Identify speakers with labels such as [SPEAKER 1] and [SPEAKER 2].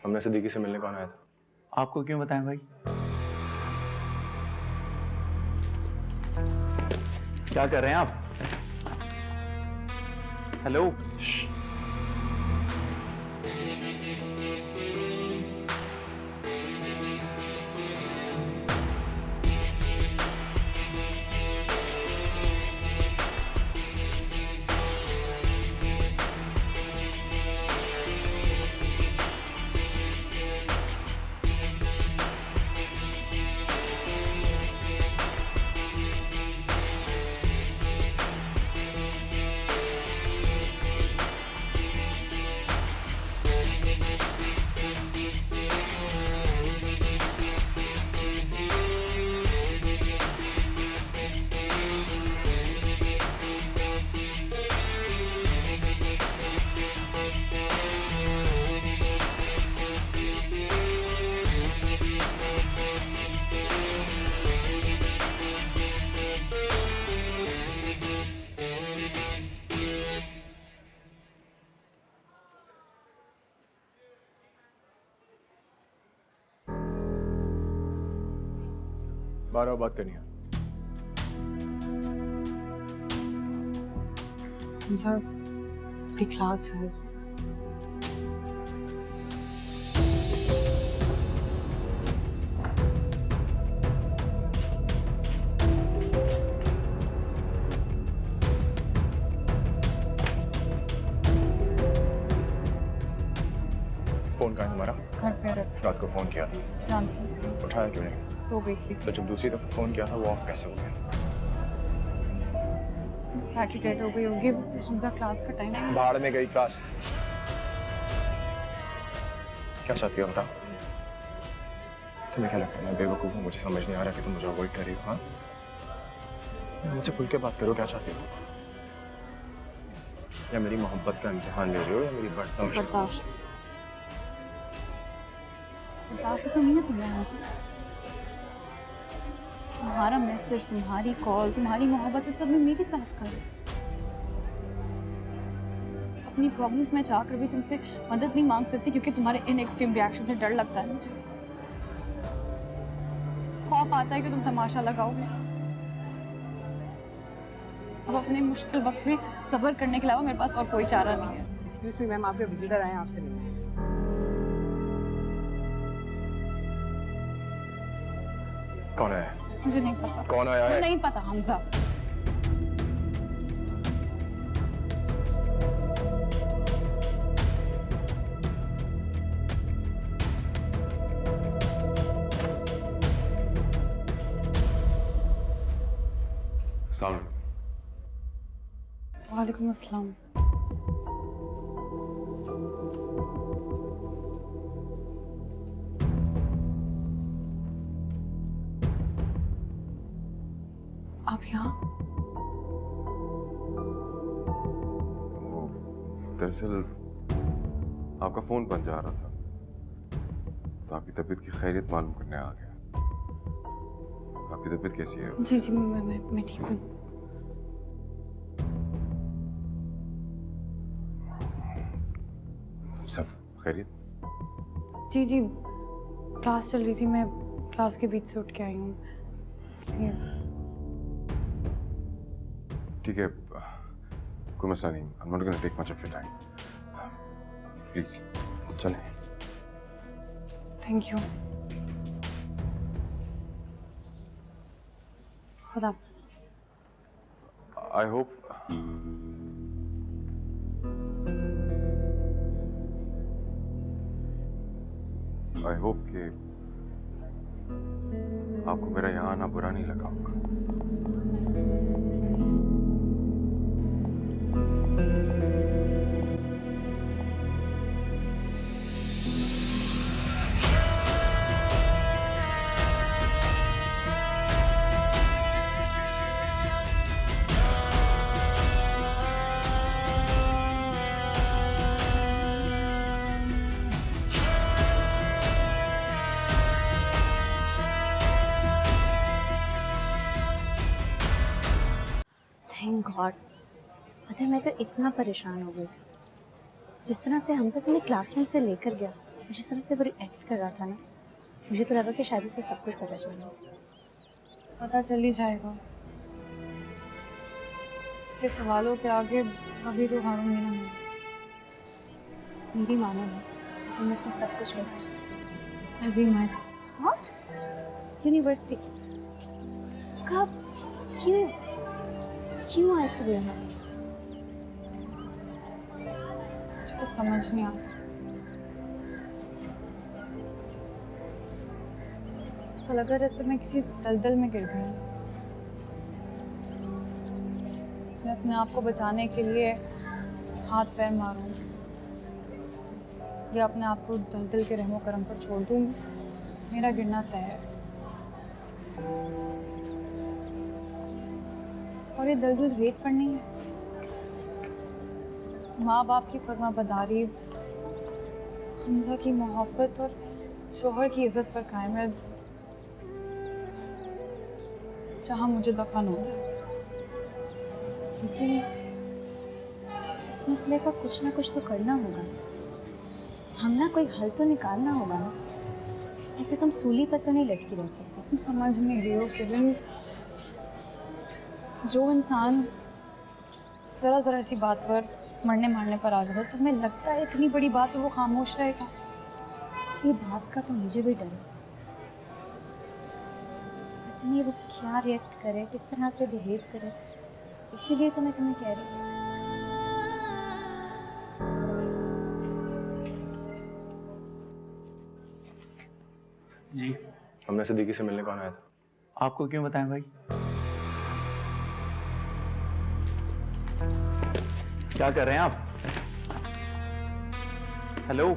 [SPEAKER 1] हमने सिद्दीकी से मिलने कौन आया था?
[SPEAKER 2] आपको क्यों बताएं भाई? क्या कर रहे हैं आप? हेलो।
[SPEAKER 1] बाहर आओ, बात करनी है।
[SPEAKER 3] हमजा अभी क्लास है।
[SPEAKER 1] फोन कहाँ है तुम्हारा?
[SPEAKER 3] घर पे
[SPEAKER 1] रात को फोन किया,
[SPEAKER 3] जानती हूँ,
[SPEAKER 1] उठाया क्यों नहीं?
[SPEAKER 3] सो गई थी।
[SPEAKER 1] तो जब दूसरी दफा फोन किया था वो ऑफ कैसे हो गया?
[SPEAKER 3] बैटरी डेड हो गई होगी। हमजा क्लास का टाइम है।
[SPEAKER 1] भाड़ में गई क्लास। क्या चाहती हो बता? तुम्हें क्या लगता है मैं बेवकूफ हूँ? मुझे समझ नहीं आ रहा कि तुम मुझे अवॉइड कर रही हो। हाँ, मुझसे खुल के बात करो, क्या चाहती हो? या मेरी मोहब्बत का इम्तिहान ले रही हो या मेरी बर्दाश्त?
[SPEAKER 3] बर्दाश्त तो नहीं है तुम्हें हमसे। तुम्हारा मैसेज, तुम्हारी कॉल, तुम्हारी मोहब्बत, इस सब में मेरे साथ करो। अपनी प्रॉब्लम्स में जाकर भी तुमसे मदद नहीं मांग सकती क्योंकि तुम्हारे इन एक्सट्रीम रिएक्शन से डर लगता है मुझे। खौफ आता है कि तुम तमाशा लगाओगे। अब अपने मुश्किल वक्त में सब्र करने के अलावा मेरे पास और कोई चारा नहीं है।
[SPEAKER 4] एक्सक्यूज मी मैम, आपके विजिटर आए हैं आपसे मिलने।
[SPEAKER 1] कौन आया है?
[SPEAKER 3] मुझे नहीं पता।
[SPEAKER 1] कौन आया है?
[SPEAKER 3] नहीं पता हमजा। वालेकुम अस्सलाम। आप यहाँ?
[SPEAKER 5] दरअसल आपका फोन बन जा रहा था तो आपकी तबीयत की खैरियत मालूम करने आ गया। आपकी तबीयत कैसी है?
[SPEAKER 3] जी जी मैं ठीक हूँ।
[SPEAKER 5] सब खैरियत?
[SPEAKER 3] जी जी, क्लास चल रही थी, मैं क्लास के बीच से उठ के आई हूँ इसलिए।
[SPEAKER 5] ठीक है, कोई मसला नहीं। I'm not gonna take much of your time. Please, चलें।
[SPEAKER 3] Thank you. खुदा।
[SPEAKER 5] I hope कि आपको मेरा यहाँ आना बुरा नहीं लगा होगा।
[SPEAKER 6] Thank God. पता है मैं तो इतना परेशान हो गई जिस तरह से हमसे तुम्हें क्लासरूम से लेकर गया। जिस तरह से वो रिएक्ट कर रहा था ना, मुझे तो लगा कि शायद उसे सब कुछ पता चल गया।
[SPEAKER 3] पता चल ही जाएगा। उसके सवालों के आगे अभी तो हारूंगी ना मैं।
[SPEAKER 6] मेरी मानो ना, तुम इसे सब कुछ बताओ।
[SPEAKER 3] अजीम है।
[SPEAKER 6] व्हाट? यूनिवर्सिटी कब? क्यों क्यों आए थे वो यहाँ?
[SPEAKER 3] मुझे कुछ समझ नहीं आता। ऐसा लग रहा है जैसे मैं किसी दलदल में गिर गई हूँ। मैं अपने आप को बचाने के लिए हाथ पैर मारूं या अपने आप को दलदल के रहमो करम पर छोड़ दूं, मेरा गिरना तय है। और ये दलदल रेत पर नहीं है। माँ बाप की फरमाबरदारी, हमजा की मोहब्बत और शोहर की इज्जत पर कायम है, जहाँ मुझे दफन होना है।
[SPEAKER 6] लेकिन इस मसले का कुछ ना कुछ तो करना होगा। हम ना कोई हल तो निकालना होगा ना। ऐसे तुम सूली पर तो नहीं लटकी रह सकती।
[SPEAKER 3] तुम समझ नहीं रही हो किरण। जो इंसान जरा सी बात पर मरने मारने पर आ जाता है, तुम्हें लगता है इतनी बड़ी बात पे वो खामोश रहेगा?
[SPEAKER 6] इसी बात का तो मुझे भी डर है। पता नहीं वो क्या रिएक्ट करे, किस तरह से बिहेव करे। इसीलिए तो मैं तुम्हें कह रही हूँ।
[SPEAKER 2] जी,
[SPEAKER 1] हमने सिद्दीकी से मिलने कौन आया था?
[SPEAKER 2] आपको क्यों बताएं भाई? क्या कर रहे हैं आप? हेलो?